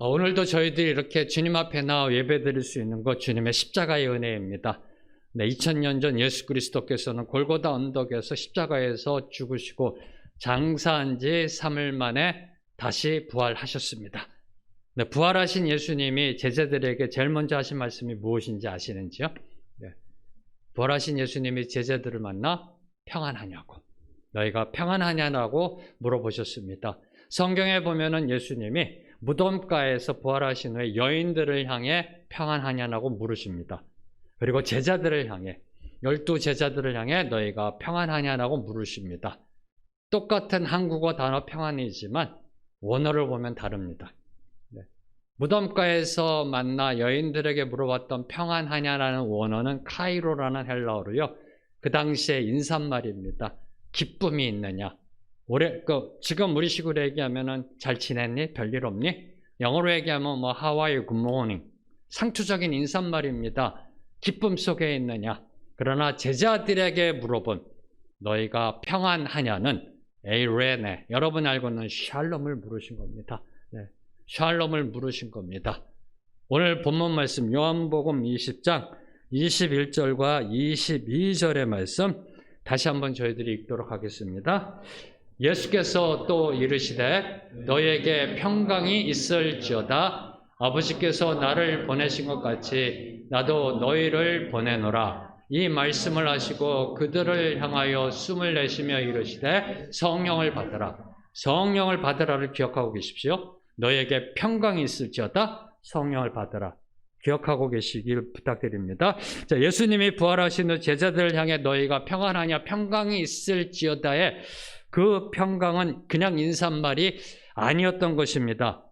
오늘도 저희들이 이렇게 주님 앞에 나와 예배드릴 수 있는 것 주님의 십자가의 은혜입니다. 네, 2000년 전 예수 그리스도께서는 골고다 언덕에서 십자가에서 죽으시고 장사한 지 3일 만에 다시 부활하셨습니다. 네, 부활하신 예수님이 제자들에게 제일 먼저 하신 말씀이 무엇인지 아시는지요? 네, 부활하신 예수님이 제자들을 만나 평안하냐고, 너희가 평안하냐고 물어보셨습니다. 성경에 보면은 예수님이 무덤가에서 부활하신 후에 여인들을 향해 평안하냐고 물으십니다. 그리고 제자들을 향해, 12 제자들을 향해 너희가 평안하냐고 물으십니다. 똑같은 한국어 단어 평안이지만 원어를 보면 다릅니다. 네. 무덤가에서 만나 여인들에게 물어봤던 평안하냐라는 원어는 카이로라는 헬라어로요, 그 당시의 인사말입니다. 기쁨이 있느냐, 지금 우리식으로 얘기하면은 잘 지냈니? 별일 없니? 영어로 얘기하면 How are you? Good morning. 상투적인 인사말입니다. 기쁨 속에 있느냐? 그러나 제자들에게 물어본 너희가 평안하냐는 에이레네, 여러분 알고 있는 샬롬을 물으신 겁니다. 네, 샬롬을 물으신 겁니다. 오늘 본문 말씀 요한복음 20장 21절과 22절의 말씀 다시 한번 저희들이 읽도록 하겠습니다. 예수께서 또 이르시되 너희에게 평강이 있을지어다. 아버지께서 나를 보내신 것 같이 나도 너희를 보내노라. 이 말씀을 하시고 그들을 향하여 숨을 내쉬며 이르시되 성령을 받으라. 성령을 받으라를 기억하고 계십시오. 너희에게 평강이 있을지어다. 성령을 받으라. 기억하고 계시길 부탁드립니다. 자, 예수님이 부활하신 후 제자들을 향해 너희가 평안하냐, 평강이 있을지어다의 그 평강은 그냥 인사말이 아니었던 것입니다.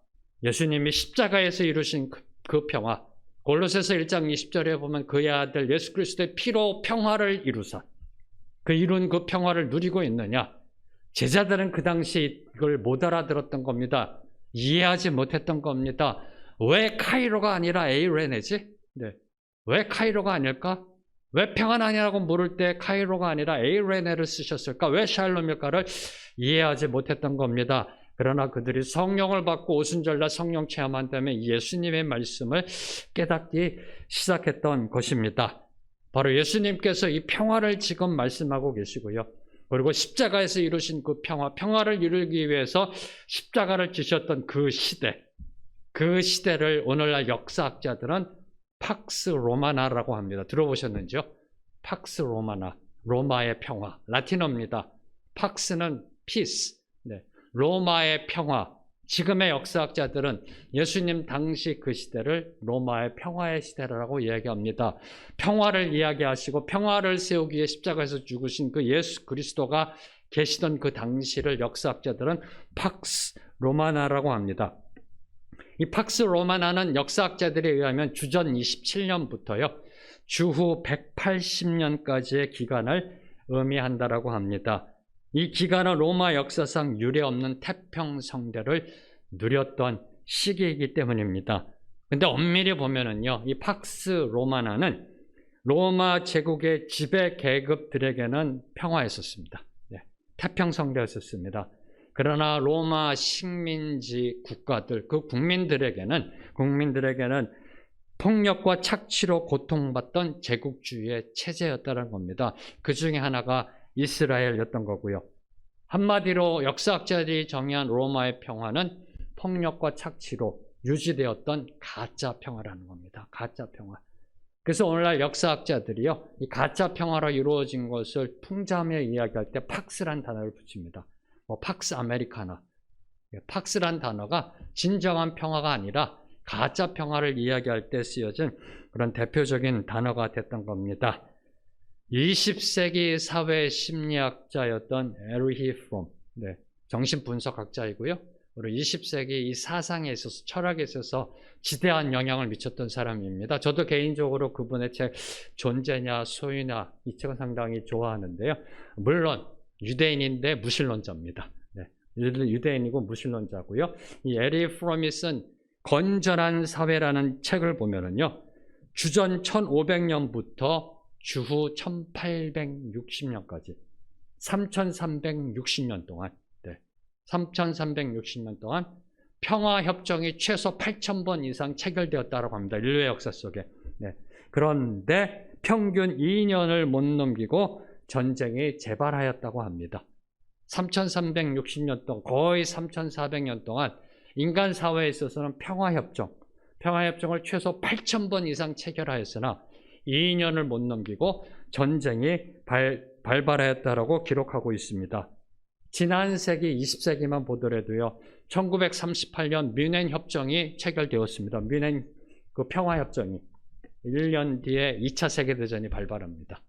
예수님이 십자가에서 이루신 그 평화, 골로새서 1장 20절에 보면 그의 아들 예수 그리스도의 피로 평화를 이루사, 그 이룬 그 평화를 누리고 있느냐? 제자들은 그 당시 이걸 못 알아들었던 겁니다. 이해하지 못했던 겁니다. 왜 카이로가 아니라 에이레네지? 네. 왜 카이로가 아닐까? 왜 평안하냐고 물을 때 카이로가 아니라 에이레네를 쓰셨을까? 왜 샬롬일까를 이해하지 못했던 겁니다. 그러나 그들이 성령을 받고 오순절날 성령 체험한 다음에 예수님의 말씀을 깨닫기 시작했던 것입니다. 바로 예수님께서 이 평화를 지금 말씀하고 계시고요. 그리고 십자가에서 이루신 그 평화를 이루기 위해서 십자가를 지셨던 그 시대, 그 시대를 오늘날 역사학자들은 팍스 로마나라고 합니다. 들어보셨는지요? 팍스 로마나, 로마의 평화, 라틴어입니다. 팍스는 피스, 네. 로마의 평화. 지금의 역사학자들은 예수님 당시 그 시대를 로마의 평화의 시대라고 이야기합니다. 평화를 이야기하시고 평화를 세우기 위해 십자가에서 죽으신 그 예수 그리스도가 계시던 그 당시를 역사학자들은 팍스 로마나라고 합니다. 이 팍스 로마나는 역사학자들에 의하면 주전 27년부터요, 주후 180년까지의 기간을 의미한다라고 합니다. 이 기간은 로마 역사상 유례없는 태평성대를 누렸던 시기이기 때문입니다. 근데 엄밀히 보면은요, 이 팍스 로마나는 로마 제국의 지배 계급들에게는 평화였었습니다. 네, 태평성대였었습니다. 그러나 로마 식민지 국가들, 그 국민들에게는 폭력과 착취로 고통받던 제국주의의 체제였다는 겁니다. 그 중에 하나가 이스라엘이었던 거고요. 한마디로 역사학자들이 정의한 로마의 평화는 폭력과 착취로 유지되었던 가짜 평화라는 겁니다. 가짜 평화. 그래서 오늘날 역사학자들이요, 이 가짜 평화로 이루어진 것을 풍자하며 이야기할 때 팍스란 단어를 붙입니다. 팍스 아메리카나. 팍스란 단어가 진정한 평화가 아니라 가짜 평화를 이야기할 때 쓰여진 그런 대표적인 단어가 됐던 겁니다. 20세기 사회 심리학자였던 에리히 프롬, 네, 정신분석학자이고요. 그리고 20세기 이 사상에 있어서, 철학에 있어서 지대한 영향을 미쳤던 사람입니다. 저도 개인적으로 그분의 책 존재냐 소유냐, 이 책은 상당히 좋아하는데요. 물론 유대인인데 무신론자입니다. 네, 유대인이고 무신론자고요. 이 에리 프롬이 쓴 건전한 사회라는 책을 보면은요, 주전 1500년부터 주후 1860년까지 3360년 동안, 네, 3360년 동안 평화협정이 최소 8,000번 이상 체결되었다고 합니다. 인류의 역사 속에. 네. 그런데 평균 2년을 못 넘기고 전쟁이 재발하였다고 합니다. 3,360년 동안, 거의 3,400년 동안 인간 사회에 있어서는 평화협정을 최소 8,000번 이상 체결하였으나 2년을 못 넘기고 전쟁이 발발하였다고 기록하고 있습니다. 지난 세기 20세기만 보더라도요. 1938년 뮌헨 협정이 체결되었습니다. 뮌헨 그 평화협정이 1년 뒤에 2차 세계대전이 발발합니다.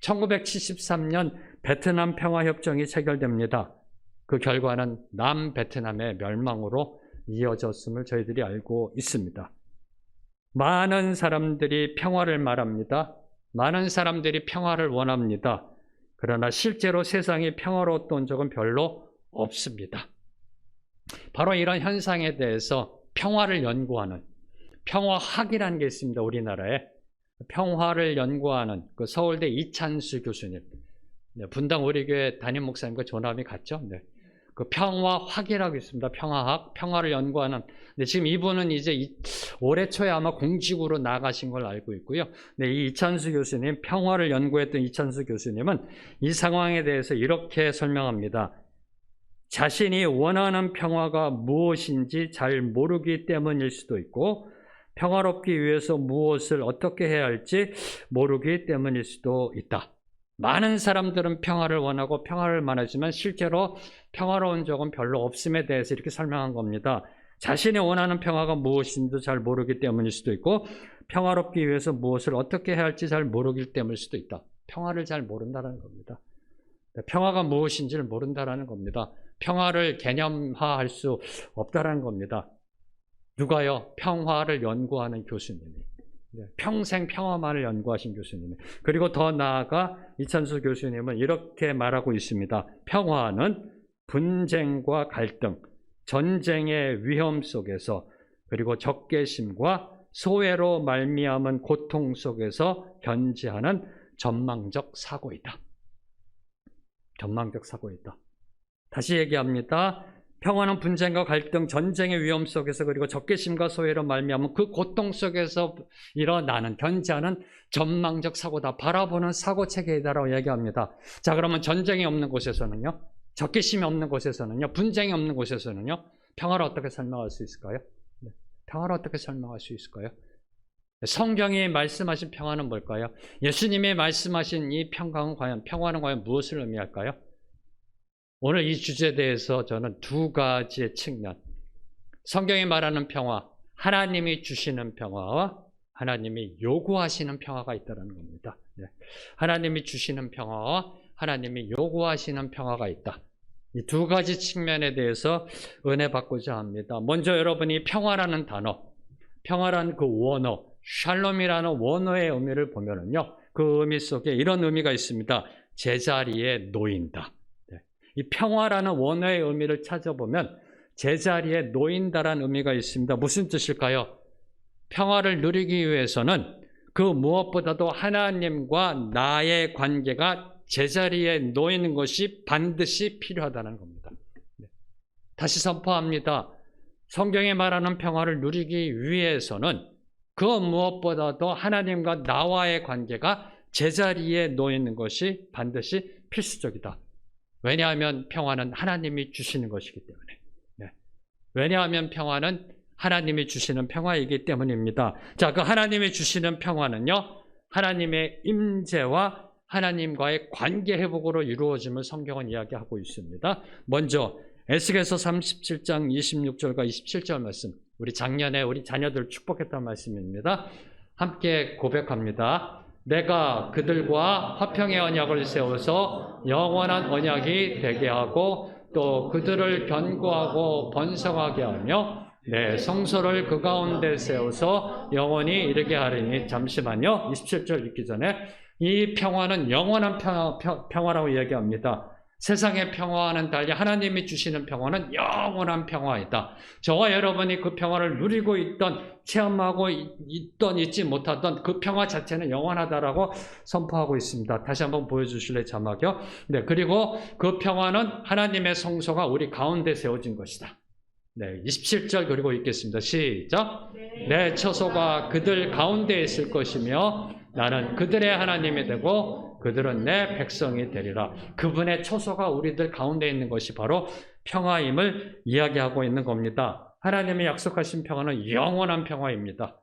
1973년 베트남 평화협정이 체결됩니다. 그 결과는 남베트남의 멸망으로 이어졌음을 저희들이 알고 있습니다. 많은 사람들이 평화를 말합니다. 많은 사람들이 평화를 원합니다. 그러나 실제로 세상이 평화로웠던 적은 별로 없습니다. 바로 이런 현상에 대해서 평화를 연구하는 평화학이라는 게 있습니다. 우리나라에 평화를 연구하는 그 서울대 이찬수 교수님, 네, 분당 우리 교회 담임 목사님과 조남이 같죠. 네. 그 평화학이라고 있습니다. 평화학, 평화를 연구하는. 네, 지금 이분은 이제 올해 초에 아마 공직으로 나가신 걸 알고 있고요. 네, 이 이찬수 교수님, 평화를 연구했던 이찬수 교수님은 이 상황에 대해서 이렇게 설명합니다. 자신이 원하는 평화가 무엇인지 잘 모르기 때문일 수도 있고, 평화롭기 위해서 무엇을 어떻게 해야 할지 모르기 때문일 수도 있다. 많은 사람들은 평화를 원하고 평화를 말하지만 실제로 평화로운 적은 별로 없음에 대해서 이렇게 설명한 겁니다. 자신이 원하는 평화가 무엇인지 잘 모르기 때문일 수도 있고, 평화롭기 위해서 무엇을 어떻게 해야 할지 잘 모르기 때문일 수도 있다. 평화를 잘 모른다는 겁니다. 평화가 무엇인지를 모른다는 겁니다. 평화를 개념화할 수 없다는 겁니다. 누가요? 평화를 연구하는 교수님이. 평생 평화만을 연구하신 교수님이. 그리고 더 나아가 이찬수 교수님은 이렇게 말하고 있습니다. 평화는 분쟁과 갈등, 전쟁의 위험 속에서 그리고 적개심과 소외로 말미암은 고통 속에서 견지하는 전망적 사고이다. 전망적 사고이다. 다시 얘기합니다. 평화는 분쟁과 갈등, 전쟁의 위험 속에서 그리고 적개심과 소외로 말미암은 그 고통 속에서 일어나는, 견지하는 전망적 사고다. 바라보는 사고체계이다라고 얘기합니다. 자, 그러면 전쟁이 없는 곳에서는요? 적개심이 없는 곳에서는요? 분쟁이 없는 곳에서는요? 평화를 어떻게 설명할 수 있을까요? 평화를 어떻게 설명할 수 있을까요? 성경이 말씀하신 평화는 뭘까요? 예수님이 말씀하신 이 평화는 과연 무엇을 의미할까요? 오늘 이 주제에 대해서 저는 두 가지의 측면, 성경이 말하는 평화, 하나님이 주시는 평화와 하나님이 요구하시는 평화가 있다는 겁니다. 하나님이 주시는 평화와 하나님이 요구하시는 평화가 있다. 이 두 가지 측면에 대해서 은혜 받고자 합니다. 먼저 여러분이 평화라는 단어, 평화라는 그 원어, 샬롬이라는 원어의 의미를 보면은요, 그 의미 속에 이런 의미가 있습니다. 제자리에 놓인다. 이 평화라는 원어의 의미를 찾아보면 제자리에 놓인다라는 의미가 있습니다. 무슨 뜻일까요? 평화를 누리기 위해서는 그 무엇보다도 하나님과 나의 관계가 제자리에 놓이는 것이 반드시 필요하다는 겁니다. 다시 선포합니다. 성경이 말하는 평화를 누리기 위해서는 그 무엇보다도 하나님과 나와의 관계가 제자리에 놓이는 것이 반드시 필수적이다. 왜냐하면 평화는 하나님이 주시는 것이기 때문에. 왜냐하면 평화는 하나님이 주시는 평화이기 때문입니다. 자, 그 하나님이 주시는 평화는요, 하나님의 임재와 하나님과의 관계 회복으로 이루어짐을 성경은 이야기하고 있습니다. 먼저 에스겔서 37장 26절과 27절 말씀, 우리 작년에 우리 자녀들 축복했던 말씀입니다. 함께 고백합니다. 내가 그들과 화평의 언약을 세워서 영원한 언약이 되게 하고 또 그들을 견고하고 번성하게 하며 내 성소를 그 가운데 세워서 영원히 이르게 하리니. 잠시만요. 27절 읽기 전에 이 평화는 영원한 평화라고 이야기합니다. 세상의 평화와는 달리 하나님이 주시는 평화는 영원한 평화이다. 저와 여러분이 그 평화를 누리고 있던, 체험하고 있던, 잊지 못하던 그 평화 자체는 영원하다라고 선포하고 있습니다. 다시 한번 보여주실래요? 자막이요. 네, 그리고 그 평화는 하나님의 성소가 우리 가운데 세워진 것이다. 네, 27절 그리고 읽겠습니다. 시작. 내 처소가 그들 가운데 있을 것이며 나는 그들의 하나님이 되고 그들은 내 백성이 되리라. 그분의 처소가 우리들 가운데 있는 것이 바로 평화임을 이야기하고 있는 겁니다. 하나님이 약속하신 평화는 영원한 평화입니다.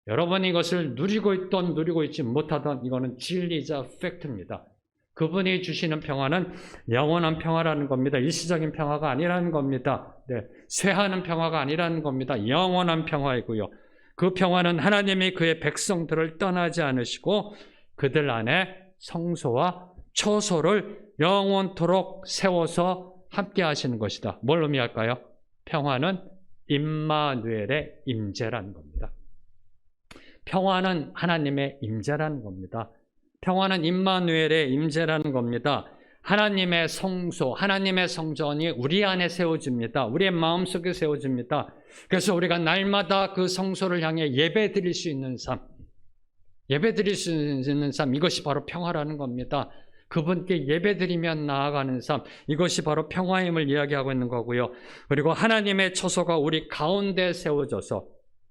여러분이 이것을 누리고 있던 누리고 있지 못하던 이거는 진리자 팩트입니다. 그분이 주시는 평화는 영원한 평화라는 겁니다. 일시적인 평화가 아니라는 겁니다. 네, 쇠하는 평화가 아니라는 겁니다. 영원한 평화이고요. 그 평화는 하나님이 그의 백성들을 떠나지 않으시고 그들 안에 성소와 처소를 영원토록 세워서 함께 하시는 것이다. 뭘 의미할까요? 평화는 임마누엘의 임재라는 겁니다. 평화는 하나님의 임재라는 겁니다. 평화는 임마누엘의 임재라는 겁니다. 하나님의 성소, 하나님의 성전이 우리 안에 세워집니다. 우리의 마음속에 세워집니다. 그래서 우리가 날마다 그 성소를 향해 예배 드릴 수 있는 삶, 예배 드릴 수 있는 삶, 이것이 바로 평화라는 겁니다. 그분께 예배 드리면 나아가는 삶, 이것이 바로 평화임을 이야기하고 있는 거고요. 그리고 하나님의 처소가 우리 가운데 세워져서,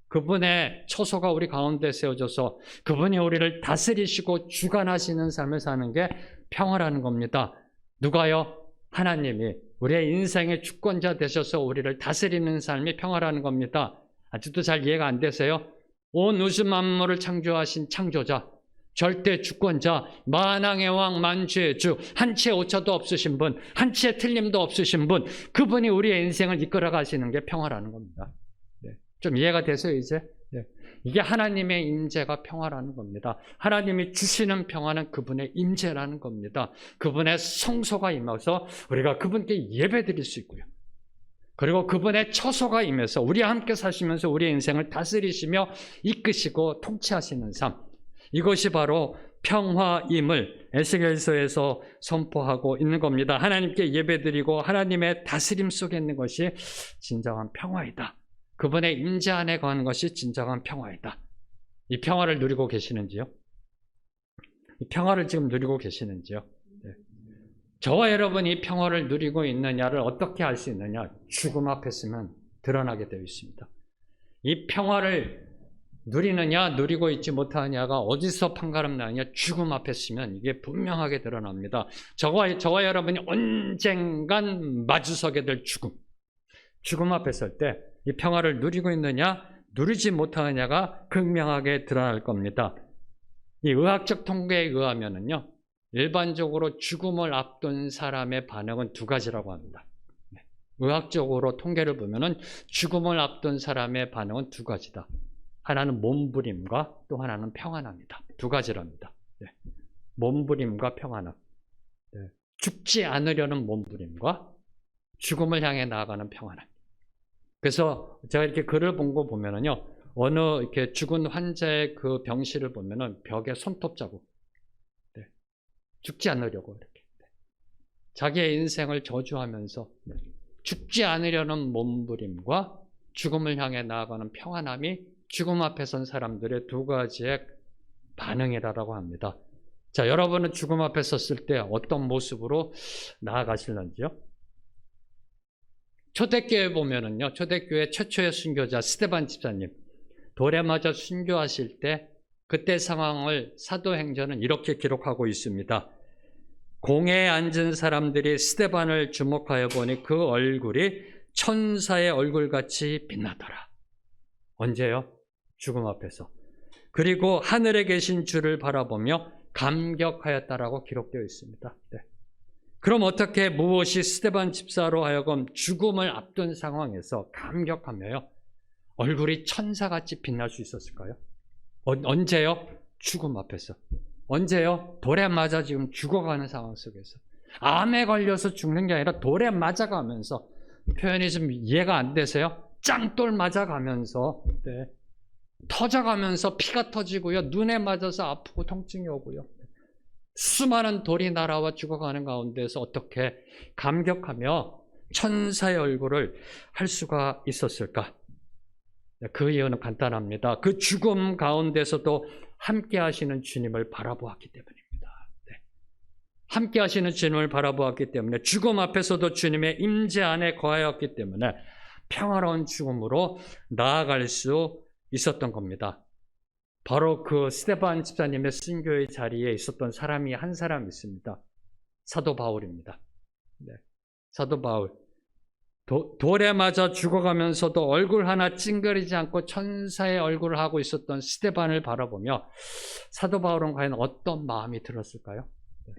그분의 처소가 우리 가운데 세워져서 그분이 우리를 다스리시고 주관하시는 삶을 사는 게 평화라는 겁니다. 누가요? 하나님이 우리의 인생의 주권자 되셔서 우리를 다스리는 삶이 평화라는 겁니다. 아직도 잘 이해가 안 되세요? 온 우주 만물을 창조하신 창조자, 절대 주권자, 만왕의 왕, 만주의 주, 한치의 오차도 없으신 분, 한치의 틀림도 없으신 분, 그분이 우리의 인생을 이끌어 가시는 게 평화라는 겁니다. 네. 좀 이해가 되세요, 이제? 네. 이게 하나님의 임재가 평화라는 겁니다. 하나님이 주시는 평화는 그분의 임재라는 겁니다. 그분의 성소가 임해서 우리가 그분께 예배드릴 수 있고요. 그리고 그분의 처소가 임해서 우리와 함께 사시면서 우리의 인생을 다스리시며 이끄시고 통치하시는 삶, 이것이 바로 평화임을 에스겔서에서 선포하고 있는 겁니다. 하나님께 예배드리고 하나님의 다스림 속에 있는 것이 진정한 평화이다. 그분의 임재 안에 거하는 것이 진정한 평화이다. 이 평화를 누리고 계시는지요? 이 평화를 지금 누리고 계시는지요? 네. 저와 여러분이 이 평화를 누리고 있느냐를 어떻게 알 수 있느냐? 죽음 앞에 서면 드러나게 되어 있습니다. 이 평화를 누리느냐 누리고 있지 못하느냐가 어디서 판가름 나느냐? 죽음 앞에 서면 이게 분명하게 드러납니다. 저와 여러분이 언젠간 마주서게 될 죽음 앞에 설 때 이 평화를 누리고 있느냐 누리지 못하느냐가 극명하게 드러날 겁니다. 이 의학적 통계에 의하면은요, 일반적으로 죽음을 앞둔 사람의 반응은 두 가지라고 합니다. 의학적으로 통계를 보면은 죽음을 앞둔 사람의 반응은 두 가지다. 하나는 몸부림과 또 하나는 평안함이다. 두 가지랍니다. 네. 몸부림과 평안함. 네. 죽지 않으려는 몸부림과 죽음을 향해 나아가는 평안함. 그래서 제가 이렇게 글을 본 거 보면은요, 어느 이렇게 죽은 환자의 그 병실을 보면은 벽에 손톱 자국. 네. 죽지 않으려고 이렇게. 네. 자기의 인생을 저주하면서 네. 죽지 않으려는 몸부림과 죽음을 향해 나아가는 평안함이 죽음 앞에 선 사람들의 두 가지의 반응이라고 합니다. 자, 여러분은 죽음 앞에 섰을 때 어떤 모습으로 나아가실런지요? 초대교회 보면은요, 초대교회 최초의 순교자 스데반 집사님, 돌에 맞아 순교하실 때 그때 상황을 사도행전은 이렇게 기록하고 있습니다. 공회에 앉은 사람들이 스데반을 주목하여 보니 그 얼굴이 천사의 얼굴같이 빛나더라. 언제요? 죽음 앞에서. 그리고 하늘에 계신 주를 바라보며 감격하였다라고 기록되어 있습니다. 네. 그럼 어떻게 무엇이 스데반 집사로 하여금 죽음을 앞둔 상황에서 감격하며요? 얼굴이 천사같이 빛날 수 있었을까요? 언제요? 죽음 앞에서. 언제요? 돌에 맞아 지금 죽어가는 상황 속에서. 암에 걸려서 죽는 게 아니라 돌에 맞아가면서, 표현이 좀 이해가 안 되세요? 짱돌 맞아가면서, 네. 터져가면서 피가 터지고요. 눈에 맞아서 아프고 통증이 오고요. 수많은 돌이 날아와 죽어가는 가운데서 어떻게 감격하며 천사의 얼굴을 할 수가 있었을까? 그 이유는 간단합니다. 그 죽음 가운데서도 함께 하시는 주님을 바라보았기 때문입니다. 네. 함께 하시는 주님을 바라보았기 때문에, 죽음 앞에서도 주님의 임재 안에 거하였기 때문에 평화로운 죽음으로 나아갈 수 있었던 겁니다. 바로 그 스데반 집사님의 순교의 자리에 있었던 사람이 한 사람 있습니다. 사도 바울입니다. 네. 사도 바울. 돌에 맞아 죽어가면서도 얼굴 하나 찡그리지 않고 천사의 얼굴을 하고 있었던 스데반을 바라보며 사도 바울은 과연 어떤 마음이 들었을까요? 네.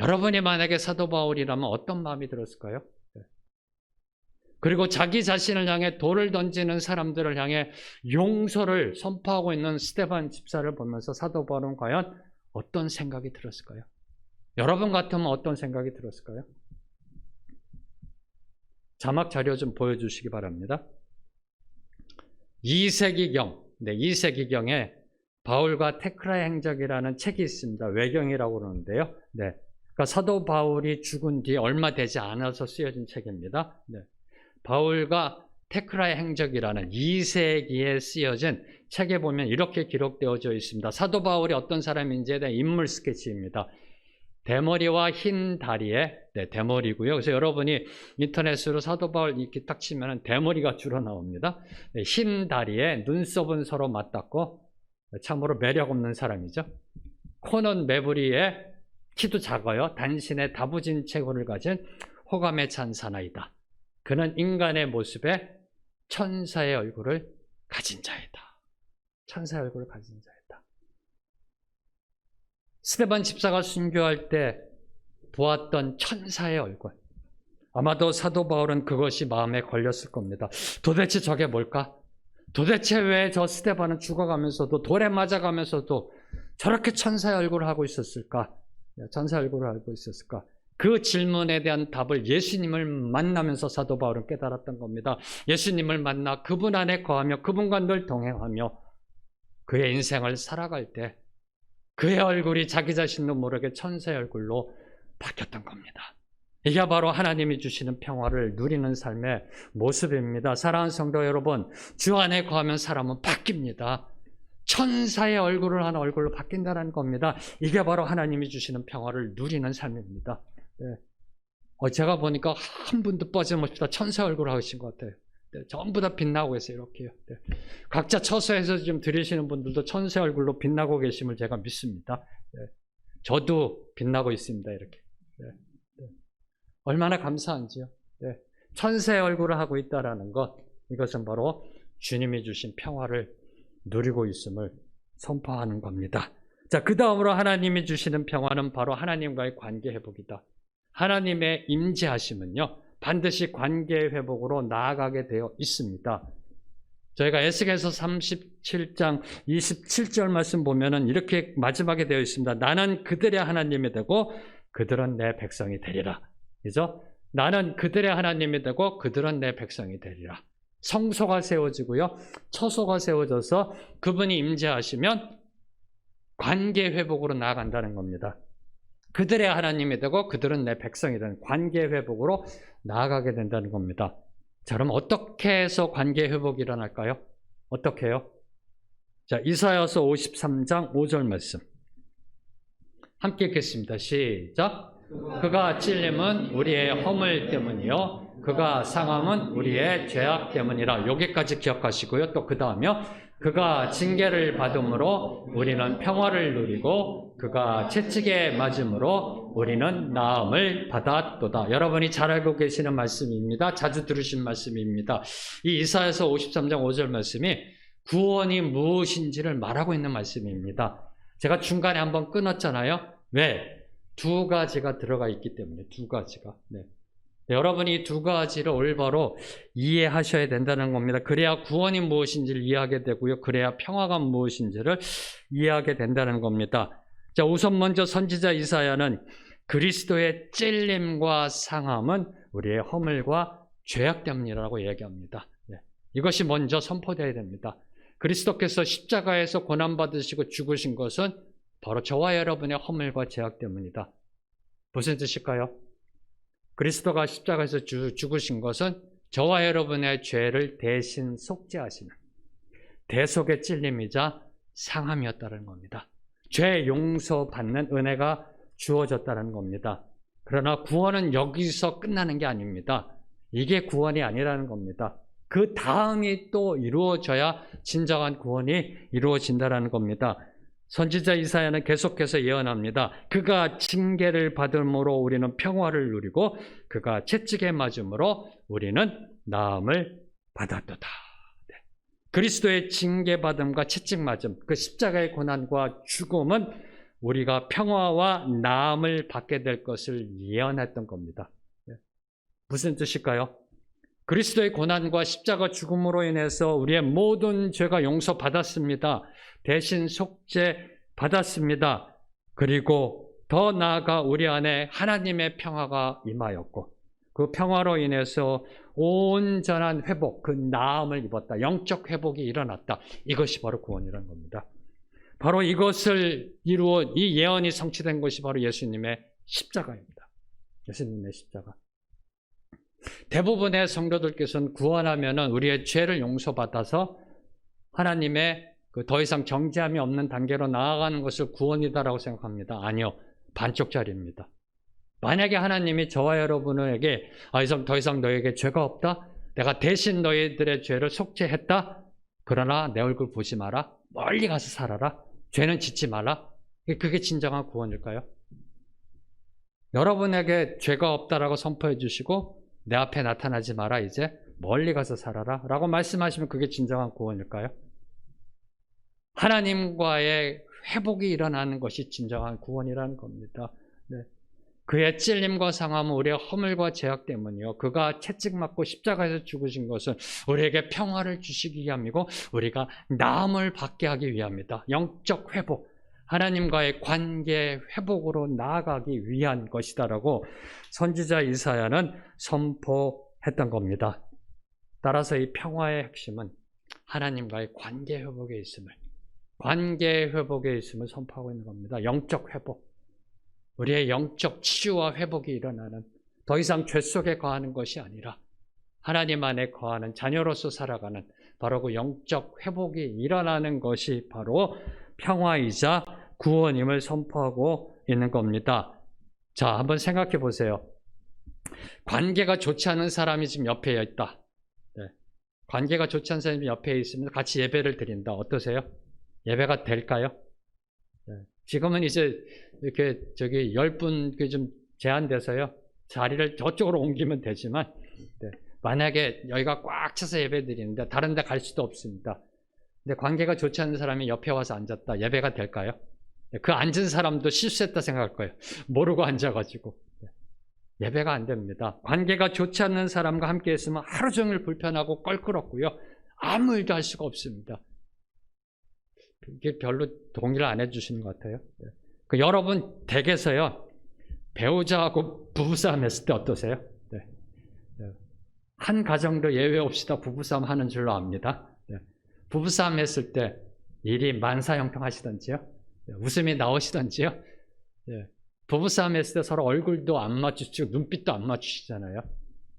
여러분이 만약에 사도 바울이라면 어떤 마음이 들었을까요? 네. 그리고 자기 자신을 향해 돌을 던지는 사람들을 향해 용서를 선포하고 있는 스데반 집사를 보면서 사도 바울은 과연 어떤 생각이 들었을까요? 여러분 같으면 어떤 생각이 들었을까요? 자막 자료 좀 보여주시기 바랍니다. 2세기경, 네, 2세기경에 바울과 테크라의 행적이라는 책이 있습니다. 외경이라고 그러는데요. 네, 그러니까 사도 바울이 죽은 뒤 얼마 되지 않아서 쓰여진 책입니다. 네, 바울과 테크라의 행적이라는 2세기에 쓰여진 책에 보면 이렇게 기록되어져 있습니다. 사도 바울이 어떤 사람인지에 대한 인물 스케치입니다. 대머리와 흰 다리에, 네, 대머리고요. 그래서 여러분이 인터넷으로 사도 바울 이렇게 딱 치면 대머리가 주로 나옵니다. 네, 흰 다리에 눈썹은 서로 맞닿고 참으로 매력 없는 사람이죠. 코는 매부리에 키도 작아요. 단신에 다부진 체구를 가진 호감에 찬 사나이다. 그는 인간의 모습에 천사의 얼굴을 가진 자이다. 천사의 얼굴을 가진 자이다. 스데반 집사가 순교할 때 보았던 천사의 얼굴. 아마도 사도 바울은 그것이 마음에 걸렸을 겁니다. 도대체 저게 뭘까? 도대체 왜 저 스데반은 죽어가면서도 돌에 맞아가면서도 저렇게 천사의 얼굴을 하고 있었을까? 천사의 얼굴을 하고 있었을까? 그 질문에 대한 답을 예수님을 만나면서 사도 바울은 깨달았던 겁니다. 예수님을 만나 그분 안에 거하며 그분과 늘 동행하며 그의 인생을 살아갈 때 그의 얼굴이 자기 자신도 모르게 천사의 얼굴로 바뀌었던 겁니다. 이게 바로 하나님이 주시는 평화를 누리는 삶의 모습입니다. 사랑하는 성도 여러분, 주 안에 거하면 사람은 바뀝니다. 천사의 얼굴을 하는 얼굴로 바뀐다는 겁니다. 이게 바로 하나님이 주시는 평화를 누리는 삶입니다. 네. 제가 보니까 한 분도 빠짐없이 다 천사의 얼굴을 하신 것 같아요. 네, 전부 다 빛나고 있어요. 이렇게요. 네. 각자 처소에서 좀 들으시는 분들도 천사의 얼굴로 빛나고 계심을 제가 믿습니다. 네. 저도 빛나고 있습니다. 이렇게. 네. 네. 얼마나 감사한지요. 네. 천사의 얼굴을 하고 있다는 것, 이것은 바로 주님이 주신 평화를 누리고 있음을 선포하는 겁니다. 자, 그 다음으로 하나님이 주시는 평화는 바로 하나님과의 관계 회복이다. 하나님의 임재하심은요, 반드시 관계 회복으로 나아가게 되어 있습니다. 저희가 에스겔서 37장 27절 말씀 보면은 이렇게 마지막에 되어 있습니다. 나는 그들의 하나님이 되고 그들은 내 백성이 되리라. 그죠? 나는 그들의 하나님이 되고 그들은 내 백성이 되리라. 성소가 세워지고요, 처소가 세워져서 그분이 임재하시면 관계 회복으로 나아간다는 겁니다. 그들의 하나님이 되고 그들은 내 백성이 되는 관계 회복으로 나아가게 된다는 겁니다. 자, 그럼 어떻게 해서 관계 회복이 일어날까요? 어떻게 해요? 자, 이사야서 53장 5절 말씀 함께 읽겠습니다. 시작. 그가 찔림은 우리의 허물 때문이요 그가 상함은 우리의 죄악 때문이라. 여기까지 기억하시고요. 또 그 다음에요. 그가 징계를 받음으로 우리는 평화를 누리고 그가 채찍에 맞음으로 우리는 나음을 받았도다. 여러분이 잘 알고 계시는 말씀입니다. 자주 들으신 말씀입니다. 이 이사야서 53장 5절 말씀이 구원이 무엇인지를 말하고 있는 말씀입니다. 제가 중간에 한번 끊었잖아요. 왜? 두 가지가 들어가 있기 때문에. 두 가지가. 네. 여러분이 이 두 가지를 올바로 이해하셔야 된다는 겁니다. 그래야 구원이 무엇인지를 이해하게 되고요. 그래야 평화가 무엇인지를 이해하게 된다는 겁니다. 자, 우선 먼저 선지자 이사야는 그리스도의 찔림과 상함은 우리의 허물과 죄악 때문이라고 얘기합니다. 네. 이것이 먼저 선포되어야 됩니다. 그리스도께서 십자가에서 고난받으시고 죽으신 것은 바로 저와 여러분의 허물과 죄악 때문이다. 무슨 뜻일까요? 그리스도가 십자가에서 죽으신 것은 저와 여러분의 죄를 대신 속죄하시는 대속의 찔림이자 상함이었다는 겁니다. 죄 용서받는 은혜가 주어졌다는 겁니다. 그러나 구원은 여기서 끝나는 게 아닙니다. 이게 구원이 아니라는 겁니다. 그 다음이 또 이루어져야 진정한 구원이 이루어진다는 겁니다. 선지자 이사야는 계속해서 예언합니다. 그가 징계를 받음으로 우리는 평화를 누리고 그가 채찍에 맞음으로 우리는 나음을 받았도다. 그리스도의 징계받음과 채찍맞음, 그 십자가의 고난과 죽음은 우리가 평화와 나음을 받게 될 것을 예언했던 겁니다. 무슨 뜻일까요? 그리스도의 고난과 십자가 죽음으로 인해서 우리의 모든 죄가 용서받았습니다. 대신 속죄받았습니다. 그리고 더 나아가 우리 안에 하나님의 평화가 임하였고 그 평화로 인해서 온전한 회복, 그 나음을 입었다. 영적 회복이 일어났다. 이것이 바로 구원이라는 겁니다. 바로 이것을 이루어 이 예언이 성취된 것이 바로 예수님의 십자가입니다. 예수님의 십자가. 대부분의 성도들께서는 구원하면은 우리의 죄를 용서받아서 하나님의 그 더 이상 정죄함이 없는 단계로 나아가는 것을 구원이다라고 생각합니다. 아니요. 반쪽짜리입니다. 만약에 하나님이 저와 여러분에게 더 이상 너에게 죄가 없다. 내가 대신 너희들의 죄를 속죄했다. 그러나 내 얼굴 보지 마라. 멀리 가서 살아라. 죄는 짓지 말라. 그게 진정한 구원일까요? 여러분에게 죄가 없다라고 선포해 주시고 내 앞에 나타나지 마라. 이제 멀리 가서 살아라 라고 말씀하시면 그게 진정한 구원일까요? 하나님과의 회복이 일어나는 것이 진정한 구원이라는 겁니다. 네. 그의 찔림과 상함은 우리의 허물과 죄악 때문이요. 그가 채찍맞고 십자가에서 죽으신 것은 우리에게 평화를 주시기 위함이고 우리가 나음을 받게 하기 위함이다. 영적 회복, 하나님과의 관계 회복으로 나아가기 위한 것이다라고 선지자 이사야는 선포했던 겁니다. 따라서 이 평화의 핵심은 하나님과의 관계 회복에 있음을 선포하고 있는 겁니다. 영적 회복. 우리의 영적 치유와 회복이 일어나는 더 이상 죄 속에 거하는 것이 아니라 하나님 안에 거하는 자녀로서 살아가는 바로 그 영적 회복이 일어나는 것이 바로 평화이자 구원임을 선포하고 있는 겁니다. 자, 한번 생각해 보세요. 관계가 좋지 않은 사람이 지금 옆에 있다. 네. 관계가 좋지 않은 사람이 옆에 있으면 같이 예배를 드린다. 어떠세요? 예배가 될까요? 네. 지금은 이제 이렇게 10분 좀 제한돼서요. 자리를 저쪽으로 옮기면 되지만 네. 만약에 여기가 꽉 차서 예배 드리는데 다른 데 갈 수도 없습니다. 근데 관계가 좋지 않은 사람이 옆에 와서 앉았다. 예배가 될까요? 네. 그 앉은 사람도 실수했다 생각할 거예요. 모르고 앉아가지고. 네. 예배가 안 됩니다. 관계가 좋지 않는 사람과 함께 있으면 하루 종일 불편하고 껄끄럽고요. 아무 일도 할 수가 없습니다. 이게 별로 동의를 안 해주시는 것 같아요. 그 여러분 댁에서요 배우자하고 부부싸움 했을 때 어떠세요? 네. 한 가정도 예외 없이 다 부부싸움 하는 줄로 압니다. 네. 부부싸움 했을 때 일이 만사형통하시던지요, 웃음이 나오시던지요. 네. 부부싸움 했을 때 서로 얼굴도 안 맞추시고 눈빛도 안 맞추시잖아요.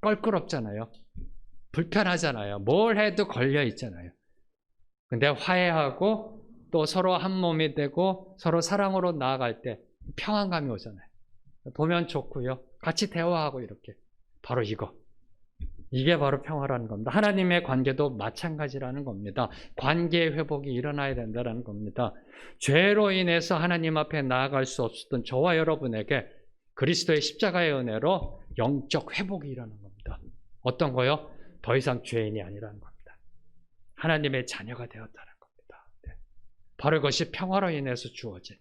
껄끄럽잖아요. 불편하잖아요. 뭘 해도 걸려 있잖아요. 근데 화해하고 또 서로 한 몸이 되고 서로 사랑으로 나아갈 때 평안감이 오잖아요. 보면 좋고요. 같이 대화하고 이렇게. 바로 이게 바로 평화라는 겁니다. 하나님의 관계도 마찬가지라는 겁니다. 관계 회복이 일어나야 된다는 겁니다. 죄로 인해서 하나님 앞에 나아갈 수 없었던 저와 여러분에게 그리스도의 십자가의 은혜로 영적 회복이 일어나는 겁니다. 어떤 거요? 더 이상 죄인이 아니라는 겁니다. 하나님의 자녀가 되었다는 겁니다. 바로 그것이 평화로 인해서 주어진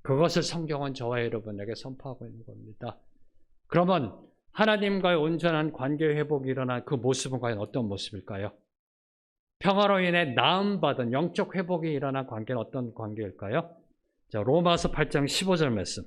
그것을 성경은 저와 여러분에게 선포하고 있는 겁니다. 그러면 하나님과의 온전한 관계 회복이 일어난 그 모습은 과연 어떤 모습일까요? 평화로 인해 나음받은 영적 회복이 일어난 관계는 어떤 관계일까요? 자, 로마서 8장 15절 말씀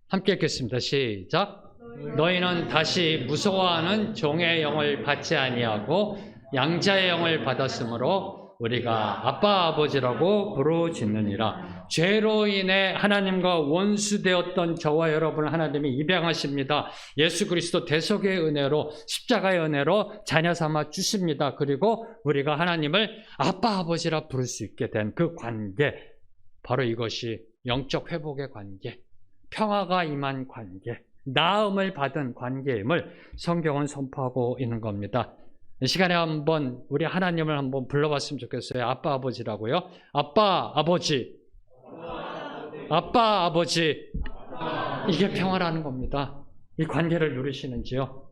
함께 읽겠습니다. 시작. 너희는 다시 무서워하는 종의 영을 받지 아니하고 양자의 영을 받았으므로 우리가 아빠 아버지라고 부르짖느니라. 죄로 인해 하나님과 원수되었던 저와 여러분을 하나님이 입양하십니다. 예수 그리스도 대속의 은혜로 십자가의 은혜로 자녀 삼아 주십니다. 그리고 우리가 하나님을 아빠 아버지라 부를 수 있게 된 그 관계, 바로 이것이 영적 회복의 관계, 평화가 임한 관계, 나음을 받은 관계임을 성경은 선포하고 있는 겁니다. 이 시간에 한번 우리 하나님을 한번 불러봤으면 좋겠어요. 아빠, 아버지라고요. 아빠, 아버지. 아빠, 아버지. 이게 평화라는 겁니다. 이 관계를 누리시는지요?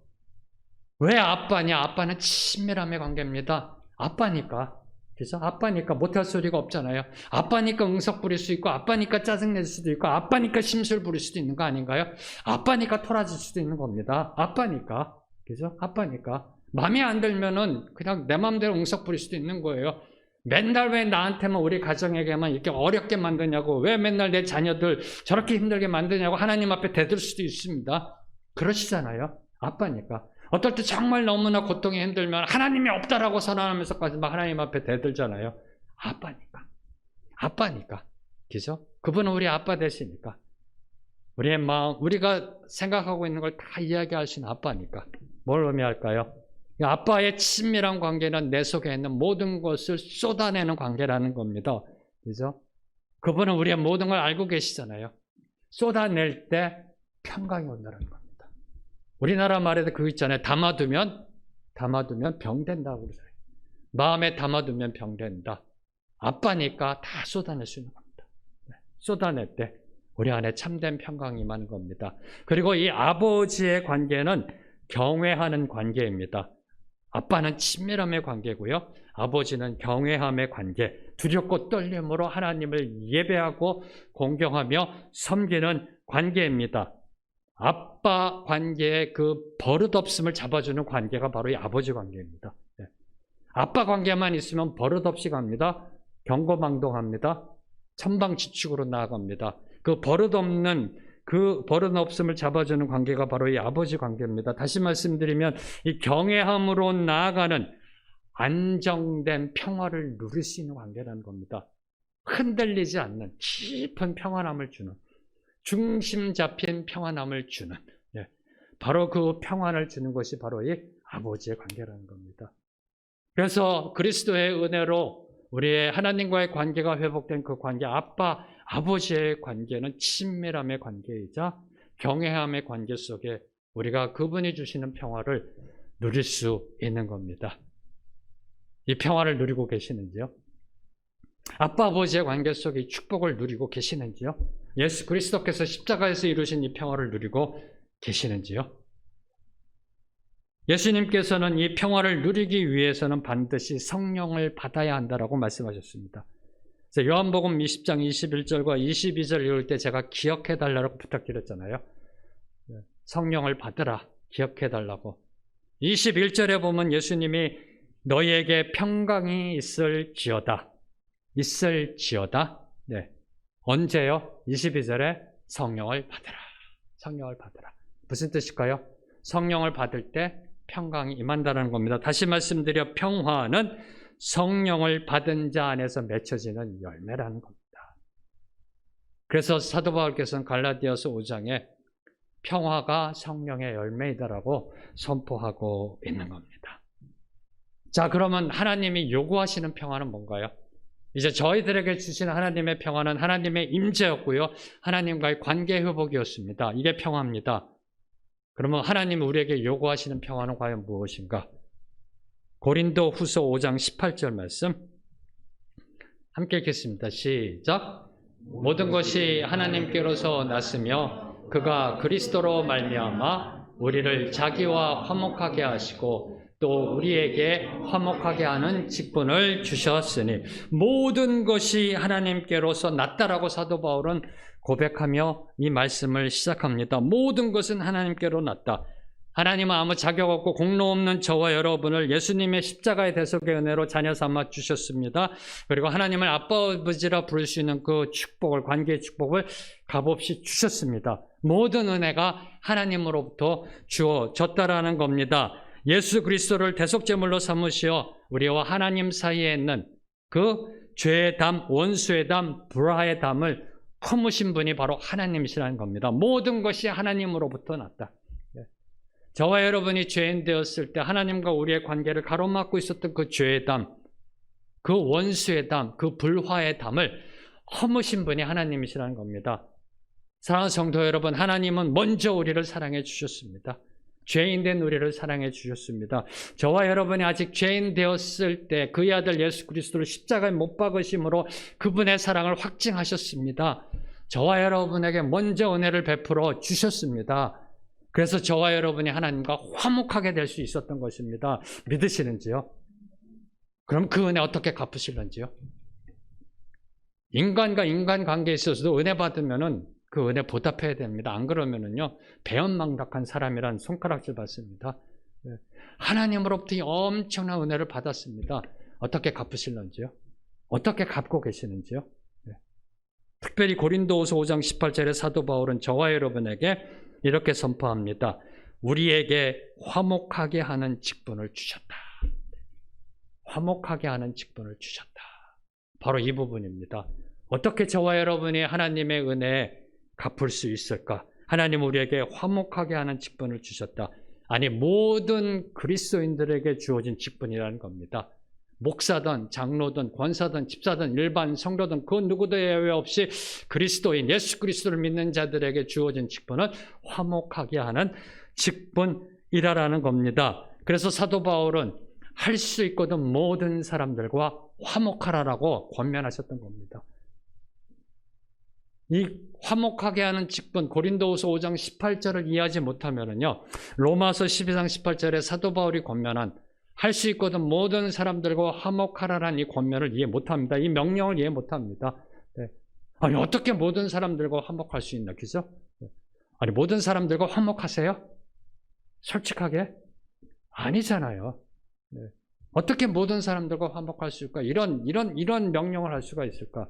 왜 아빠냐? 아빠는 친밀함의 관계입니다. 아빠니까. 그래서 아빠니까 못할 소리가 없잖아요. 아빠니까 응석 부릴 수 있고, 아빠니까 짜증낼 수도 있고, 아빠니까 심술 부릴 수도 있는 거 아닌가요? 아빠니까 토라질 수도 있는 겁니다. 아빠니까. 그죠? 아빠니까. 마음에 안 들면은 그냥 내 마음대로 응석 부릴 수도 있는 거예요. 맨날 왜 나한테만, 우리 가정에게만 이렇게 어렵게 만드냐고, 왜 맨날 내 자녀들 저렇게 힘들게 만드냐고 하나님 앞에 대들 수도 있습니다. 그러시잖아요. 아빠니까. 어떨 때 정말 너무나 고통이 힘들면 하나님이 없다라고 선언하면서까지 막 하나님 앞에 대들잖아요. 아빠니까. 아빠니까. 그죠? 그분은 우리 아빠 되시니까. 우리의 마음, 우리가 생각하고 있는 걸 다 이야기하시는 아빠니까. 뭘 의미할까요? 아빠의 친밀한 관계는 내 속에 있는 모든 것을 쏟아내는 관계라는 겁니다. 그죠? 그분은 우리의 모든 걸 알고 계시잖아요. 쏟아낼 때 평강이 온다는 겁니다. 우리나라 말에도 그거 있잖아요. 담아두면 병된다고 그러잖아요. 마음에 담아두면 병된다. 아빠니까 다 쏟아낼 수 있는 겁니다. 쏟아낼 때 우리 안에 참된 평강이 임하는 겁니다. 그리고 이 아버지의 관계는 경외하는 관계입니다. 아빠는 친밀함의 관계고요. 아버지는 경외함의 관계, 두렵고 떨림으로 하나님을 예배하고 공경하며 섬기는 관계입니다. 아빠 관계의 그 버릇없음을 잡아주는 관계가 바로 이 아버지 관계입니다. 아빠 관계만 있으면 버릇없이 갑니다. 경거망동합니다. 천방지축으로 나아갑니다. 그 버릇없음을 잡아주는 관계가 바로 이 아버지 관계입니다. 다시 말씀드리면 이 경외함으로 나아가는 안정된 평화를 누릴 수 있는 관계라는 겁니다. 흔들리지 않는 깊은 평안함을 주는, 중심 잡힌 평안함을 주는, 바로 그 평안을 주는 것이 바로 이 아버지의 관계라는 겁니다. 그래서 그리스도의 은혜로 우리의 하나님과의 관계가 회복된 그 관계, 아빠, 아버지의 관계는 친밀함의 관계이자 경외함의 관계 속에 우리가 그분이 주시는 평화를 누릴 수 있는 겁니다. 이 평화를 누리고 계시는지요? 아빠, 아버지의 관계 속에 이 축복을 누리고 계시는지요? 예수 그리스도께서 십자가에서 이루신 이 평화를 누리고 계시는지요? 예수님께서는 이 평화를 누리기 위해서는 반드시 성령을 받아야 한다라고 말씀하셨습니다. 그래서 요한복음 20장 21절과 22절 읽을 때 제가 기억해 달라고 부탁드렸잖아요. 성령을 받으라, 기억해 달라고. 21절에 보면 예수님이 너희에게 평강이 있을지어다. 네. 언제요? 22절에 성령을 받으라. 성령을 받으라. 무슨 뜻일까요? 성령을 받을 때 평강이 임한다는 겁니다. 다시 말씀드려 평화는 성령을 받은 자 안에서 맺혀지는 열매라는 겁니다. 그래서 사도 바울께서는 갈라디아서 5장에 평화가 성령의 열매이다라고 선포하고 있는 겁니다. 자, 그러면 하나님이 요구하시는 평화는 뭔가요? 이제 저희들에게 주시는 하나님의 평화는 하나님의 임재였고요. 하나님과의 관계 회복이었습니다. 이게 평화입니다. 그러면 하나님이 우리에게 요구하시는 평화는 과연 무엇인가? 고린도 후서 5장 18절 말씀 함께 읽겠습니다. 시작. 모든 것이 하나님께로서 났으며 그가 그리스도로 말미암아 우리를 자기와 화목하게 하시고 또 우리에게 화목하게 하는 직분을 주셨으니 모든 것이 하나님께로서 났다라고 사도 바울은 고백하며 이 말씀을 시작합니다. 모든 것은 하나님께로 났다. 하나님은 아무 자격 없고 공로 없는 저와 여러분을 예수님의 십자가의 대속의 은혜로 자녀 삼아 주셨습니다. 그리고 하나님을 아빠 아버지라 부를 수 있는 그 축복을, 관계의 축복을 값없이 주셨습니다. 모든 은혜가 하나님으로부터 주어졌다라는 겁니다. 예수 그리스도를 대속제물로 삼으시어 우리와 하나님 사이에 있는 그 죄의 담, 원수의 담, 불화의 담을 품으신 분이 바로 하나님이시라는 겁니다. 모든 것이 하나님으로부터 났다. 저와 여러분이 죄인 되었을 때 하나님과 우리의 관계를 가로막고 있었던 그 죄의 담, 그 원수의 담, 그 불화의 담을 허무신 분이 하나님이시라는 겁니다. 사랑하는 성도 여러분, 하나님은 먼저 우리를 사랑해 주셨습니다. 죄인된 우리를 사랑해 주셨습니다. 저와 여러분이 아직 죄인 되었을 때 그의 아들 예수 그리스도를 십자가에 못 박으심으로 그분의 사랑을 확증하셨습니다. 저와 여러분에게 먼저 은혜를 베풀어 주셨습니다. 그래서 저와 여러분이 하나님과 화목하게 될 수 있었던 것입니다. 믿으시는지요? 그럼 그 은혜 어떻게 갚으실런지요? 인간과 인간 관계에 있어서도 은혜 받으면은 그 은혜 보답해야 됩니다. 안 그러면은요, 배은망덕한 사람이란 손가락질 받습니다. 하나님으로부터 엄청난 은혜를 받았습니다. 어떻게 갚으실런지요? 어떻게 갚고 계시는지요? 특별히 고린도후서 5장 18절에 사도 바울은 저와 여러분에게 이렇게 선포합니다. 우리에게 화목하게 하는 직분을 주셨다. 화목하게 하는 직분을 주셨다. 바로 이 부분입니다. 어떻게 저와 여러분이 하나님의 은혜에 갚을 수 있을까? 하나님 우리에게 화목하게 하는 직분을 주셨다. 아니, 모든 그리스도인들에게 주어진 직분이라는 겁니다. 목사든 장로든 권사든 집사든 일반 성도든 그 누구도 예외 없이 그리스도인 예수 그리스도를 믿는 자들에게 주어진 직분은 화목하게 하는 직분이라는 겁니다. 그래서 사도 바울은 할 수 있거든 모든 사람들과 화목하라라고 권면하셨던 겁니다. 이 화목하게 하는 직분, 고린도후서 5장 18절을 이해하지 못하면요, 로마서 12장 18절에 사도 바울이 권면한 할 수 있거든 모든 사람들과 화목하라는 이 권면을 이해 못합니다. 이 명령을 이해 못합니다. 네. 아니, 어떻게 모든 사람들과 화목할 수 있나, 그죠? 아니, 모든 사람들과 화목하세요? 솔직하게? 아니잖아요. 네. 어떻게 모든 사람들과 화목할 수 있을까? 이런 명령을 할 수가 있을까?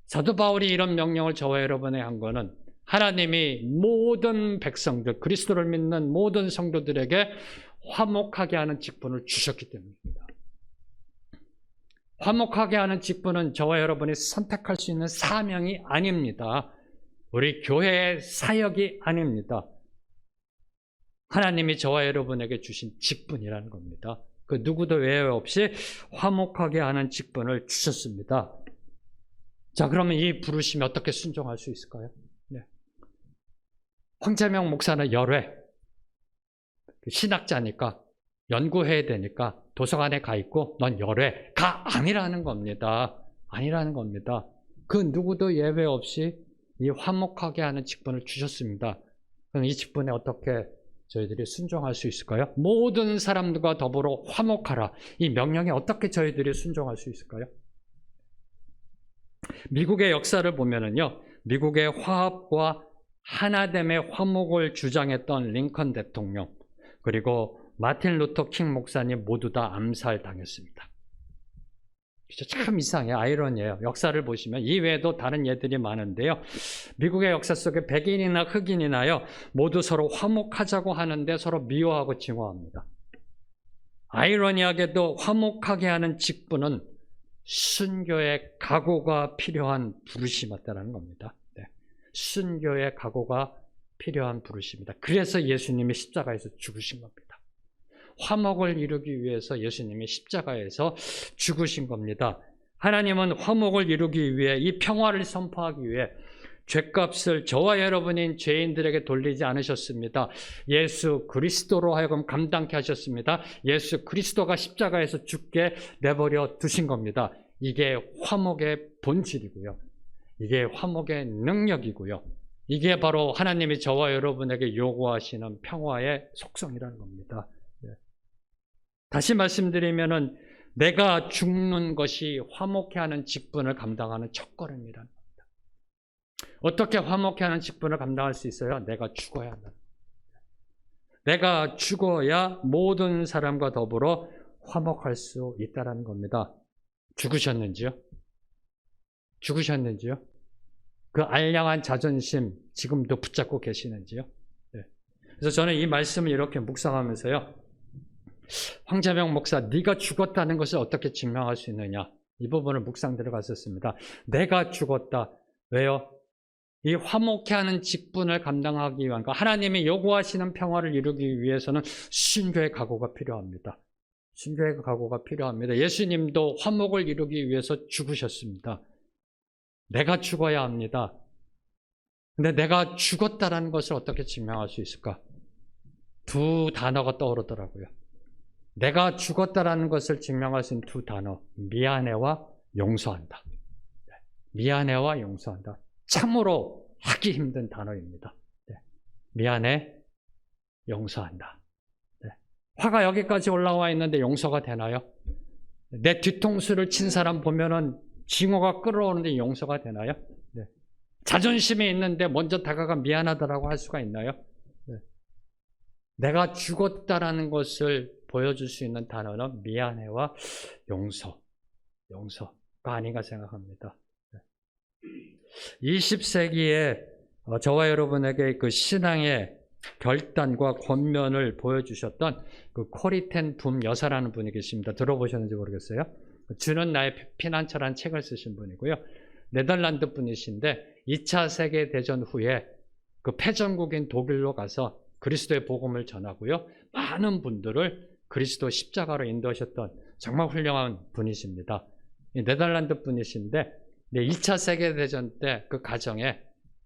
사도 바울이 이런 명령을 저와 여러분에 한 거는 하나님이 모든 백성들, 그리스도를 믿는 모든 성도들에게 화목하게 하는 직분을 주셨기 때문입니다. 화목하게 하는 직분은 저와 여러분이 선택할 수 있는 사명이 아닙니다. 우리 교회의 사역이 아닙니다. 하나님이 저와 여러분에게 주신 직분이라는 겁니다. 그 누구도 외회 없이 화목하게 하는 직분을 주셨습니다. 자, 그러면 이 부르심에 어떻게 순종할 수 있을까요? 네. 황재명 목사는 열외, 신학자니까 연구해야 되니까 도서관에 가 있고 넌 열외가 아니라는 겁니다. 아니라는 겁니다. 그 누구도 예외 없이 이 화목하게 하는 직분을 주셨습니다. 그럼 이 직분에 어떻게 저희들이 순종할 수 있을까요? 모든 사람들과 더불어 화목하라. 이 명령에 어떻게 저희들이 순종할 수 있을까요? 미국의 역사를 보면은요, 미국의 화합과 하나됨의 화목을 주장했던 링컨 대통령, 그리고 마틴 루터 킹 목사님 모두 다 암살당했습니다. 참 이상해요. 아이러니해요. 역사를 보시면 이 외에도 다른 예들이 많은데요. 미국의 역사 속에 백인이나 흑인이나요, 모두 서로 화목하자고 하는데 서로 미워하고 증오합니다. 아이러니하게도 화목하게 하는 직분은 순교의 각오가 필요한 부르심이었다는 겁니다. 네. 순교의 각오가 필요한 부르심이다. 그래서 예수님이 십자가에서 죽으신 겁니다. 화목을 이루기 위해서 예수님이 십자가에서 죽으신 겁니다. 하나님은 화목을 이루기 위해 이 평화를 선포하기 위해 죄값을 저와 여러분인 죄인들에게 돌리지 않으셨습니다. 예수 그리스도로 하여금 감당케 하셨습니다. 예수 그리스도가 십자가에서 죽게 내버려 두신 겁니다. 이게 화목의 본질이고요. 이게 화목의 능력이고요. 이게 바로 하나님이 저와 여러분에게 요구하시는 평화의 속성이라는 겁니다. 다시 말씀드리면은 내가 죽는 것이 화목해 하는 직분을 감당하는 첫걸음이라는 겁니다. 어떻게 화목해 하는 직분을 감당할 수 있어요? 내가 죽어야 한다. 내가 죽어야 모든 사람과 더불어 화목할 수 있다는 겁니다. 죽으셨는지요? 죽으셨는지요? 그 알량한 자존심 지금도 붙잡고 계시는지요? 네. 그래서 저는 이 말씀을 이렇게 묵상하면서요, 황재명 목사, 네가 죽었다는 것을 어떻게 증명할 수 있느냐, 이 부분을 묵상 들어갔었습니다. 내가 죽었다. 왜요? 이 화목해 하는 직분을 감당하기 위한, 하나님이 요구하시는 평화를 이루기 위해서는 순교의 각오가 필요합니다. 순교의 각오가 필요합니다. 예수님도 화목을 이루기 위해서 죽으셨습니다. 내가 죽어야 합니다. 근데 내가 죽었다라는 것을 어떻게 증명할 수 있을까? 두 단어가 떠오르더라고요. 내가 죽었다라는 것을 증명할 수 있는 두 단어. 미안해와 용서한다. 미안해와 용서한다. 참으로 하기 힘든 단어입니다. 미안해, 용서한다. 화가 여기까지 올라와 있는데 용서가 되나요? 내 뒤통수를 친 사람 보면은 징후가 끓어오는데 용서가 되나요? 자존심이 있는데 먼저 다가가 미안하다라고 할 수가 있나요? 내가 죽었다라는 것을 보여줄 수 있는 단어는 미안해와 용서가 아닌가 생각합니다. 20세기에 저와 여러분에게 그 신앙의 결단과 권면을 보여주셨던 그 코리텐 붐 여사라는 분이 계십니다. 들어보셨는지 모르겠어요. 주는 나의 피난처라는 책을 쓰신 분이고요. 네덜란드 분이신데 2차 세계대전 후에 그 패전국인 독일로 가서 그리스도의 복음을 전하고요. 많은 분들을 그리스도 십자가로 인도하셨던 정말 훌륭한 분이십니다. 네덜란드 분이신데 2차 세계대전 때 그 가정에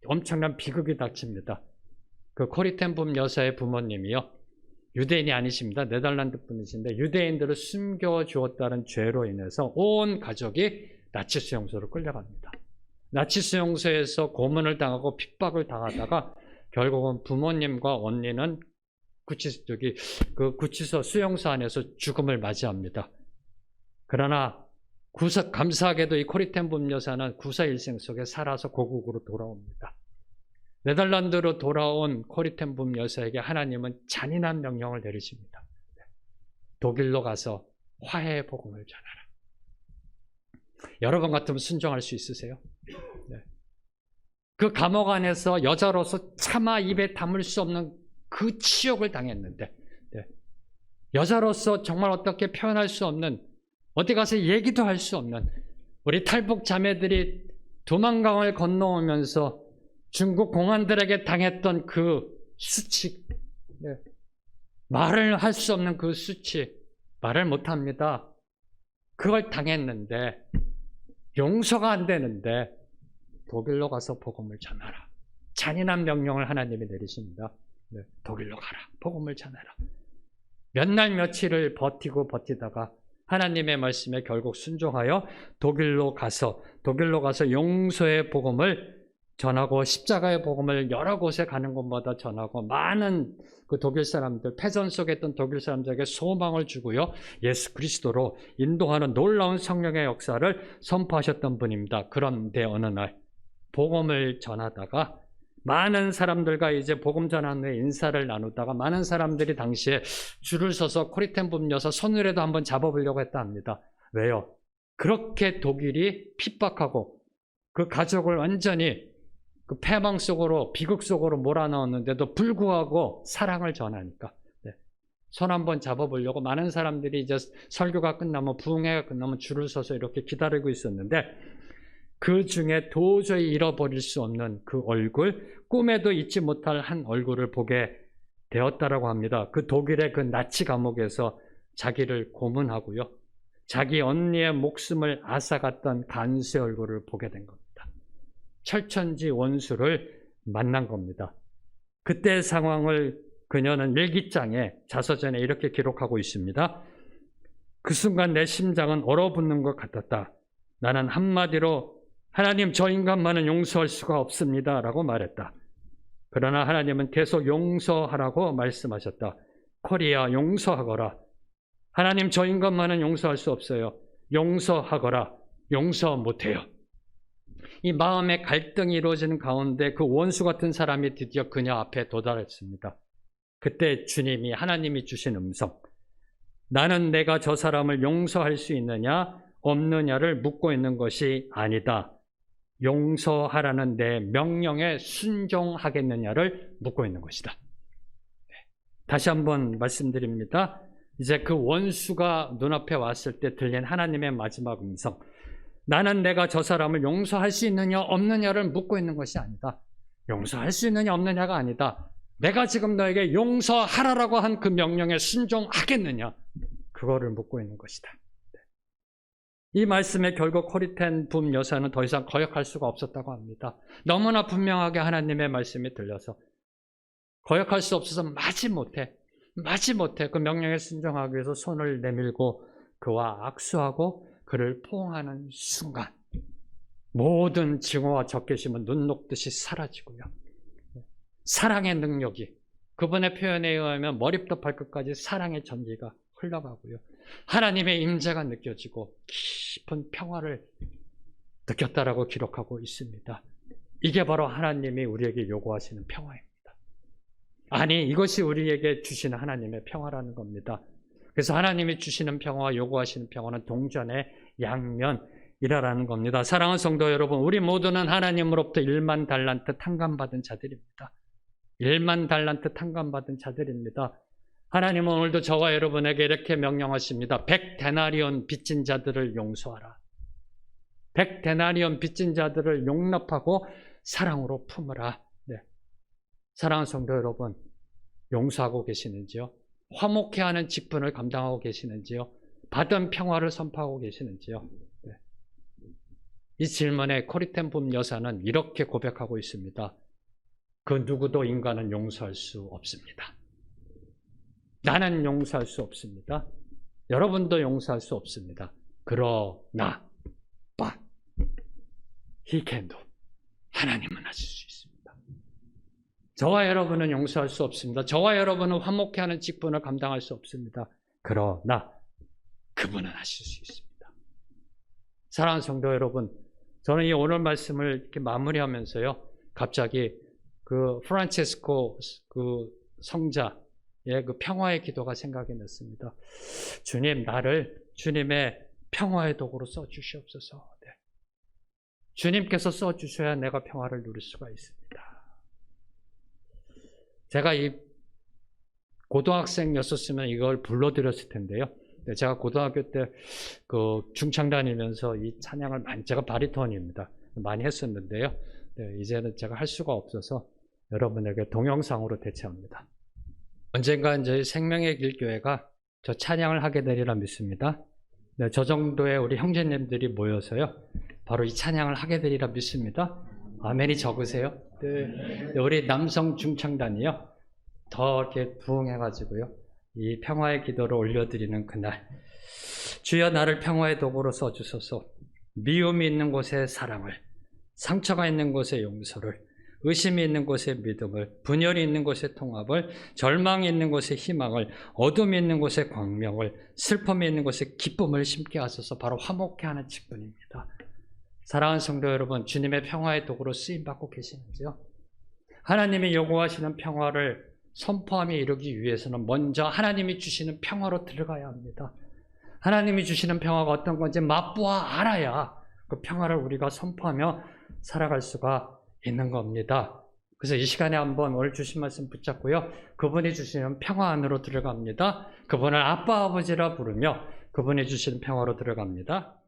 엄청난 비극이 닥칩니다. 그 코리텐 붐 여사의 부모님이요. 유대인이 아니십니다. 네덜란드 분이신데 유대인들을 숨겨주었다는 죄로 인해서 온 가족이 나치 수용소로 끌려갑니다. 나치 수용소에서 고문을 당하고 핍박을 당하다가 결국은 부모님과 언니는 구치소 수용소 안에서 죽음을 맞이합니다. 그러나 감사하게도 이 코리텐 붐 여사는 구사일생 속에 살아서 고국으로 돌아옵니다. 네덜란드로 돌아온 코리텐 붐 여사에게 하나님은 잔인한 명령을 내리십니다. 독일로 가서 화해의 복음을 전하라. 여러분 같으면 순종할 수 있으세요? 그 감옥 안에서 여자로서 차마 입에 담을 수 없는 그 치욕을 당했는데 여자로서 정말 어떻게 표현할 수 없는, 어디 가서 얘기도 할 수 없는 우리 탈북 자매들이 두만강을 건너오면서 중국 공안들에게 당했던 그 수치, 말을 할 수 없는 그 수치, 말을 못합니다. 그걸 당했는데 용서가 안 되는데 독일로 가서 복음을 전하라. 잔인한 명령을 하나님이 내리십니다. 독일로 가라. 복음을 전하라. 몇 날 며칠을 버티다가 하나님의 말씀에 결국 순종하여 독일로 가서 용서의 복음을 전하고 십자가의 복음을 여러 곳에 가는 곳마다 전하고 많은 그 독일 사람들, 패전 속에 있던 독일 사람들에게 소망을 주고요. 예수 그리스도로 인도하는 놀라운 성령의 역사를 선포하셨던 분입니다. 그런데 어느 날 복음을 전하다가 많은 사람들과 이제 복음 전하는 후에 인사를 나누다가 많은 사람들이 당시에 줄을 서서 코리텐 붐 여사 손이라도 한번 잡아보려고 했다 합니다. 왜요? 그렇게 독일이 핍박하고 그 가족을 완전히 그 패망 속으로, 비극 속으로 몰아넣었는데도 불구하고 사랑을 전하니까 손 한번 잡아보려고 많은 사람들이 이제 설교가 끝나면, 부흥회가 끝나면 줄을 서서 이렇게 기다리고 있었는데 그 중에 도저히 잃어버릴 수 없는 그 얼굴, 꿈에도 잊지 못할 한 얼굴을 보게 되었다라고 합니다. 그 독일의 그 나치 감옥에서 자기를 고문하고요. 자기 언니의 목숨을 앗아갔던 간수의 얼굴을 보게 된 겁니다. 철천지 원수를 만난 겁니다. 그때 상황을 그녀는 일기장에, 자서전에 이렇게 기록하고 있습니다. 그 순간 내 심장은 얼어붙는 것 같았다. 나는 한마디로 하나님, 저 인간만은 용서할 수가 없습니다 라고 말했다. 그러나 하나님은 계속 용서하라고 말씀하셨다. 코리아, 용서하거라. 하나님, 저 인간만은 용서할 수 없어요. 용서하거라. 용서 못해요. 이 마음의 갈등이 이루어지는 가운데 그 원수 같은 사람이 드디어 그녀 앞에 도달했습니다. 그때 주님이, 하나님이 주신 음성, 나는 내가 저 사람을 용서할 수 있느냐 없느냐를 묻고 있는 것이 아니다. 용서하라는 내 명령에 순종하겠느냐를 묻고 있는 것이다. 다시 한번 말씀드립니다. 이제 그 원수가 눈앞에 왔을 때 들린 하나님의 마지막 음성, 나는 내가 저 사람을 용서할 수 있느냐 없느냐를 묻고 있는 것이 아니다. 용서할 수 있느냐 없느냐가 아니다. 내가 지금 너에게 용서하라라고 한 그 명령에 순종하겠느냐, 그거를 묻고 있는 것이다. 이 말씀에 결국 코리텐 붐 여사는 더 이상 거역할 수가 없었다고 합니다. 너무나 분명하게 하나님의 말씀이 들려서 거역할 수 없어서 마지못해 그 명령에 순종하기 위해서 손을 내밀고 그와 악수하고 그를 포옹하는 순간 모든 증오와 적개심은 눈 녹듯이 사라지고요. 사랑의 능력이 그분의 표현에 의하면 머리부터 발끝까지 사랑의 전기가 흘러가고요. 하나님의 임재가 느껴지고 깊은 평화를 느꼈다라고 기록하고 있습니다. 이게 바로 하나님이 우리에게 요구하시는 평화입니다. 아니, 이것이 우리에게 주시는 하나님의 평화라는 겁니다. 그래서 하나님이 주시는 평화와 요구하시는 평화는 동전의 양면이라는 겁니다. 사랑하는 성도 여러분, 우리 모두는 하나님으로부터 1만 달란트 탕감받은 자들입니다. 1만 달란트 탕감받은 자들입니다. 하나님은 오늘도 저와 여러분에게 이렇게 명령하십니다. 100데나리온 빚진 자들을 용서하라. 100데나리온 빚진 자들을 용납하고 사랑으로 품으라. 네. 사랑하는 성도 여러분, 용서하고 계시는지요? 화목해하는 직분을 감당하고 계시는지요? 받은 평화를 선포하고 계시는지요? 네. 이 질문에 코리텐 붐 여사는 이렇게 고백하고 있습니다. 그 누구도 인간은 용서할 수 없습니다. 나는 용서할 수 없습니다. 여러분도 용서할 수 없습니다. 그러나 but he can do. 하나님은 하실 수 있습니다. 저와 여러분은 용서할 수 없습니다. 저와 여러분은 화목해하는 직분을 감당할 수 없습니다. 그러나 그분은 하실 수 있습니다. 사랑하는 성도 여러분, 저는 이 오늘 말씀을 이렇게 마무리하면서요, 갑자기 그 프란체스코 그 성자의 그 평화의 기도가 생각이 났습니다. 주님, 나를 주님의 평화의 도구로 써주시옵소서. 네. 주님께서 써주셔야 내가 평화를 누릴 수가 있습니다. 제가 이 고등학생이었으면 이걸 불러드렸을 텐데요. 제가 고등학교 때 그 중창 다니면서 이 찬양을 많이, 제가 바리톤입니다. 많이 했었는데요. 네, 이제는 제가 할 수가 없어서 여러분에게 동영상으로 대체합니다. 언젠가 저희 생명의 길 교회가 저 찬양을 하게 되리라 믿습니다. 네, 저 정도의 우리 형제님들이 모여서요, 바로 이 찬양을 하게 되리라 믿습니다. 아멘이 적으세요? 네, 우리 남성 중창단이요, 더 이렇게 부응해가지고요, 이 평화의 기도를 올려드리는 그날, 주여 나를 평화의 도구로 써주소서. 미움이 있는 곳에 사랑을, 상처가 있는 곳에 용서를, 의심이 있는 곳에 믿음을, 분열이 있는 곳에 통합을, 절망이 있는 곳에 희망을, 어둠이 있는 곳에 광명을, 슬픔이 있는 곳에 기쁨을 심게 하소서. 바로 화목해 하는 직분입니다. 사랑하는 성도 여러분, 주님의 평화의 도구로 쓰임받고 계시는지요? 하나님이 요구하시는 평화를 선포함에 이르기 위해서는 먼저 하나님이 주시는 평화로 들어가야 합니다. 하나님이 주시는 평화가 어떤 건지 맛보아 알아야 그 평화를 우리가 선포하며 살아갈 수가 있는 겁니다. 그래서 이 시간에 한번 오늘 주신 말씀 붙잡고요, 그분이 주시는 평화 안으로 들어갑니다. 그분을 아빠 아버지라 부르며 그분이 주시는 평화로 들어갑니다.